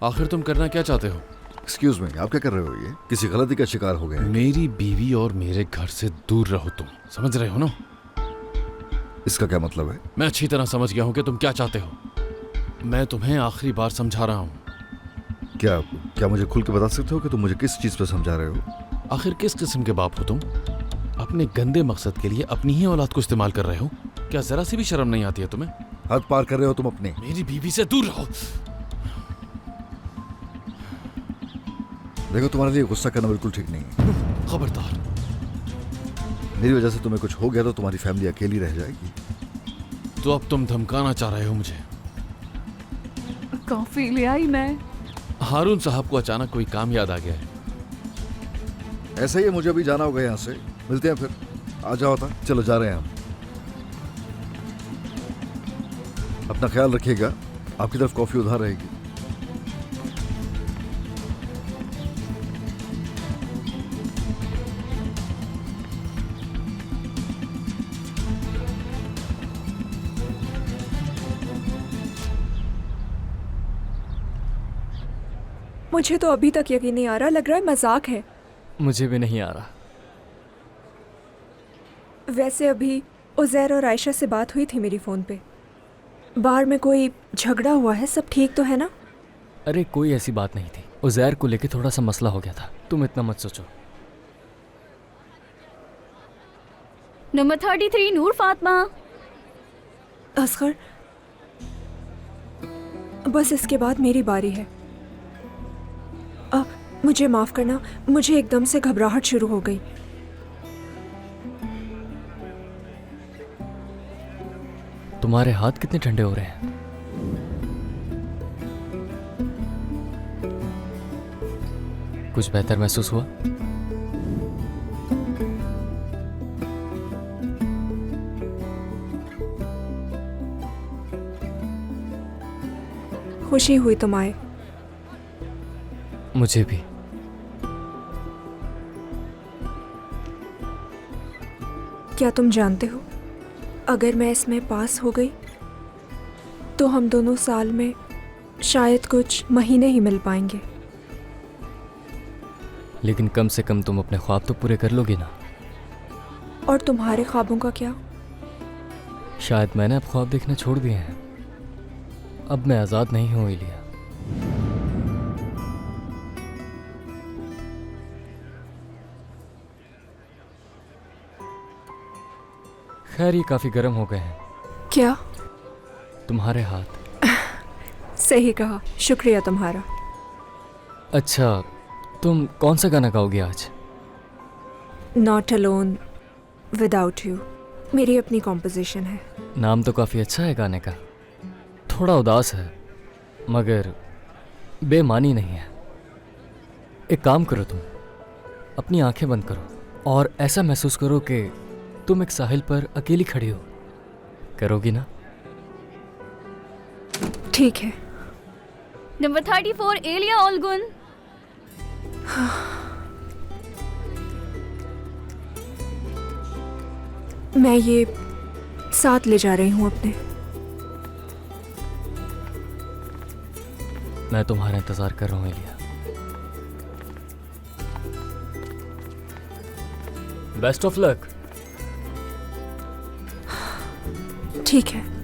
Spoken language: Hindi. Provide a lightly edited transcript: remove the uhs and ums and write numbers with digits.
आखिर तुम करना क्या चाहते हो? एक्सक्यूज मी, आप क्या कर रहे हो? ये किसी गलती का शिकार हो गए हैं। मेरी बीवी और मेरे घर से दूर रहो तुम, समझ रहे हो ना? इसका क्या मतलब है? मैं अच्छी तरह समझ गया हूं कि तुम क्या चाहते हो। मैं तुम्हें आखिरी बार समझा रहा हूं। क्या क्या मुझे खुल के बता सकते हो कि तुम मुझे किस चीज पे समझा रहे हो? आखिर किस किस्म के बाप हो तुम? अपने गंदे मकसद के लिए अपनी ही औलाद को इस्तेमाल कर रहे हो। क्या जरा सी भी शर्म नहीं आती है तुम्हें? हद पार कर रहे हो तुम अपने। मेरी बीवी से दूर रहो। देखो, तुम्हारे लिए गुस्सा करना बिल्कुल ठीक नहीं है। खबरदार। मेरी वजह से तुम्हें कुछ हो गया तो तुम्हारी फैमिली अकेली रह जाएगी। तो अब तुम धमकाना चाह रहे हो मुझे? कॉफी ले आई मैं। हारून साहब को अचानक कोई काम याद आ गया है। ऐसा ही है, मुझे अभी जाना होगा यहाँ से। मिलते हैं फिर। आ जाओ था, चलो जा रहे हैं हम। अपना ख्याल रखिएगा, आपकी तरफ कॉफी उधार रहेगी। मुझे तो अभी तक यकीन नहीं आ रहा, लग रहा है मजाक है। मुझे भी नहीं आ रहा। वैसे अभी उज़ैर और आयशा से बात हुई थी मेरी फ़ोन पे। बाहर में कोई झगड़ा हुआ है? सब ठीक तो है ना? अरे कोई ऐसी बात नहीं थी। उज़ैर को लेके थोड़ा सा मसला हो गया था, तुम इतना मत सोचो। नंबर 33 नूर फातिमा। असगर, बस इसके बाद मेरी बारी है। मुझे माफ़ करना, मुझे एकदम से घबराहट शुरू हो गई। तुम्हारे हाथ कितने ठंडे हो रहे हैं? कुछ बेहतर महसूस हुआ? खुशी हुई तुम आए। मुझे भी। क्या तुम जानते हो, अगर मैं इसमें पास हो गई तो हम दोनों साल में शायद कुछ महीने ही मिल पाएंगे। लेकिन कम से कम तुम अपने ख्वाब तो पूरे कर लोगी ना? और तुम्हारे ख्वाबों का क्या? शायद मैंने अब ख्वाब देखना छोड़ दिए हैं। अब मैं आज़ाद नहीं हूँ इलिया। खैर, ये काफ़ी गर्म हो गए हैं। क्या? तुम्हारे हाथ। सही कहा, शुक्रिया तुम्हारा। अच्छा, तुम कौन सा गाना गाओगी आज? नॉट अलोन विदाउट यू, मेरी अपनी कॉम्पोजिशन है। नाम तो काफ़ी अच्छा है गाने का। थोड़ा उदास है मगर बेमानी नहीं है। एक काम करो, तुम अपनी आंखें बंद करो और ऐसा महसूस करो कि तुम एक साहिल पर अकेली खड़ी हो। करोगी ना? ठीक है। नंबर 34 एलिया ओलगुन। मैं ये साथ ले जा रही हूँ अपने। मैं तुम्हारा इंतजार कर रहा हूँ एलिया। Best of luck. ठीक है।